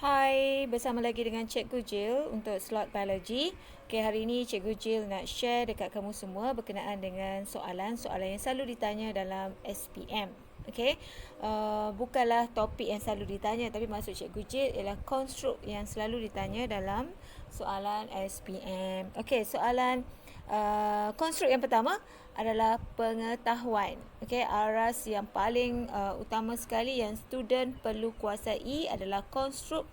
Hai, bersama lagi dengan Cikgu Jill untuk slot biologi. Okey, hari ini Cikgu Jill nak share dekat kamu semua berkenaan dengan soalan-soalan yang selalu ditanya dalam SPM. Okey, bukanlah topik yang selalu ditanya, tapi maksud Cikgu Jill ialah konstruk yang selalu ditanya dalam soalan SPM. Okey, soalan konstruk yang pertama adalah pengetahuan. Okey, aras yang paling utama sekali yang student perlu kuasai adalah konstruk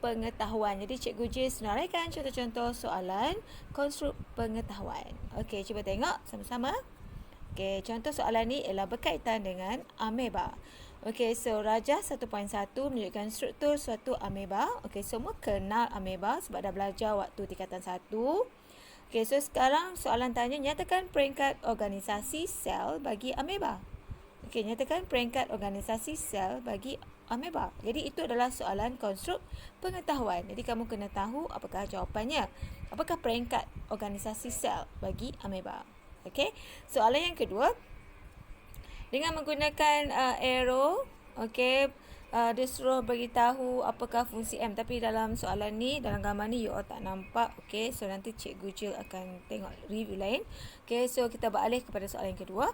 pengetahuan. Jadi Cikgu J senaraikan contoh-contoh soalan konstruk pengetahuan. Okey, cuba tengok sama-sama. Okey, contoh soalan ni ialah berkaitan dengan ameba. Okey, so Rajah 1.1 menunjukkan struktur suatu ameba. Okey, semua kenal ameba sebab dah belajar waktu tingkatan 1. Okey, so sekarang soalan tanya, nyatakan peringkat organisasi sel bagi ameba. Okey, nyatakan peringkat organisasi sel bagi ameba. Jadi itu adalah soalan konstruk pengetahuan. Jadi kamu kena tahu apakah jawapannya. Apakah peringkat organisasi sel bagi ameba. Okey, soalan yang kedua, dengan menggunakan arrow, okey, dia suruh beritahu apakah fungsi M. Tapi dalam soalan ni, dalam gambar ni you all tak nampak. Okey, so nanti Cikgu Jill akan tengok review lain. Okey, so kita beralih kepada soalan yang kedua.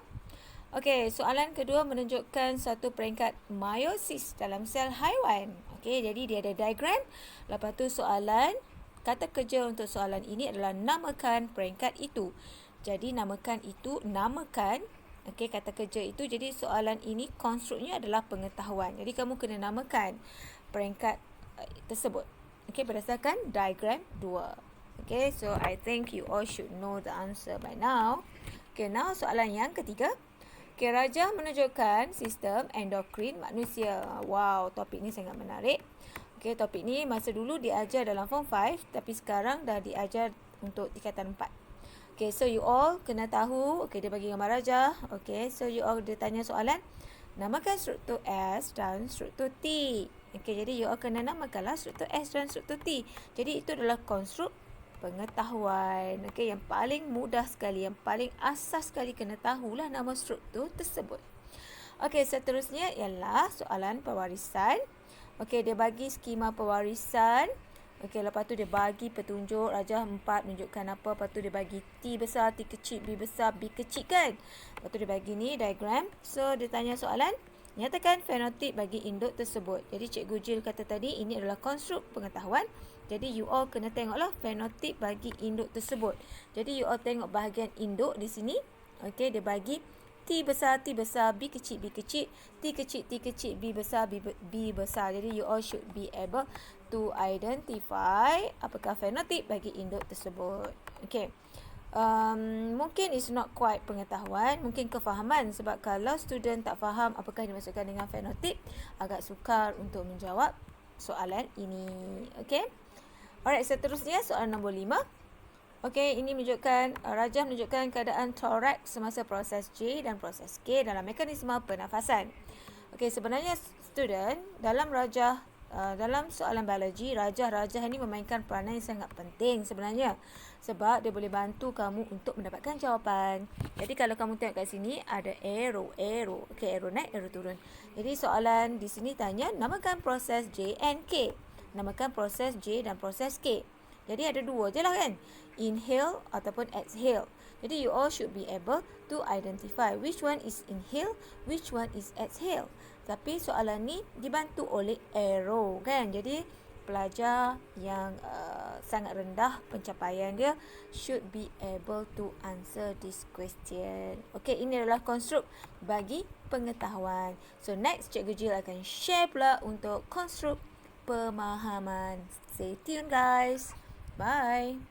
Okey, soalan kedua menunjukkan satu peringkat meiosis dalam sel haiwan. Okey, jadi dia ada diagram. Lepas tu soalan, kata kerja untuk soalan ini adalah namakan peringkat itu. Jadi namakan itu, namakan, okey, kata kerja itu. Jadi soalan ini konstruknya adalah pengetahuan. Jadi kamu kena namakan peringkat tersebut. Okey, berdasarkan diagram 2. Okey, so I think you all should know the answer by now. Okey, now soalan yang ketiga. Okey, Rajah menunjukkan sistem endokrin manusia. Wow, topik ni sangat menarik. Okey, topik ni masa dulu diajar dalam form 5, tapi sekarang dah diajar untuk tingkatan 4. Okay, so you all kena tahu. Okay, dia bagi gambar Rajah. Okay, so you all dia tanya soalan, namakan struktur S dan struktur T. Okay, jadi you all kena namakanlah struktur S dan struktur T. Jadi itu adalah konstruk pengetahuan. Okay, yang paling mudah sekali, yang paling asas sekali kena tahulah nama struktur tersebut. Okay, seterusnya ialah soalan pewarisan. Okay, dia bagi skema pewarisan. Okey, lepas tu dia bagi petunjuk Rajah 4 menunjukkan apa. Lepas tu dia bagi T besar, T kecil, B besar, B kecil kan. Lepas tu dia bagi ni diagram. So, dia tanya soalan, nyatakan fenotip bagi induk tersebut. Jadi Cikgu Jill kata tadi, ini adalah konstruk pengetahuan. Jadi you all kena tengoklah fenotip bagi induk tersebut. Jadi you all tengok bahagian induk di sini. Okey, dia bagi T besar, B kecil, B kecil, T kecil, B besar, B besar. Jadi you all should be able to identify apakah fenotip bagi induk tersebut. Okay. Mungkin is not quite pengetahuan, mungkin kefahaman. Sebab kalau student tak faham apakah yang dimaksudkan dengan fenotip, agak sukar untuk menjawab soalan ini. Okay. Alright, seterusnya soalan nombor 5. Okey, ini menunjukkan, Rajah menunjukkan keadaan toraks semasa proses J dan proses K dalam mekanisme pernafasan. Okey, sebenarnya student dalam Rajah, dalam soalan biologi, Rajah ini memainkan peranan yang sangat penting sebenarnya. Sebab dia boleh bantu kamu untuk mendapatkan jawapan. Jadi kalau kamu tengok kat sini, ada arrow. Okey, arrow naik, arrow turun. Jadi soalan di sini tanya, namakan proses J and K. Namakan proses J dan proses K. Jadi ada dua je lah kan, inhale ataupun exhale. Jadi you all should be able to identify which one is inhale, which one is exhale. Tapi soalan ni dibantu oleh arrow kan. Jadi pelajar yang sangat rendah pencapaian dia should be able to answer this question. Okay, ini adalah konstruk bagi pengetahuan. So next, Cikgu Jill akan share pula untuk konstruk pemahaman. Stay tuned guys. Bye.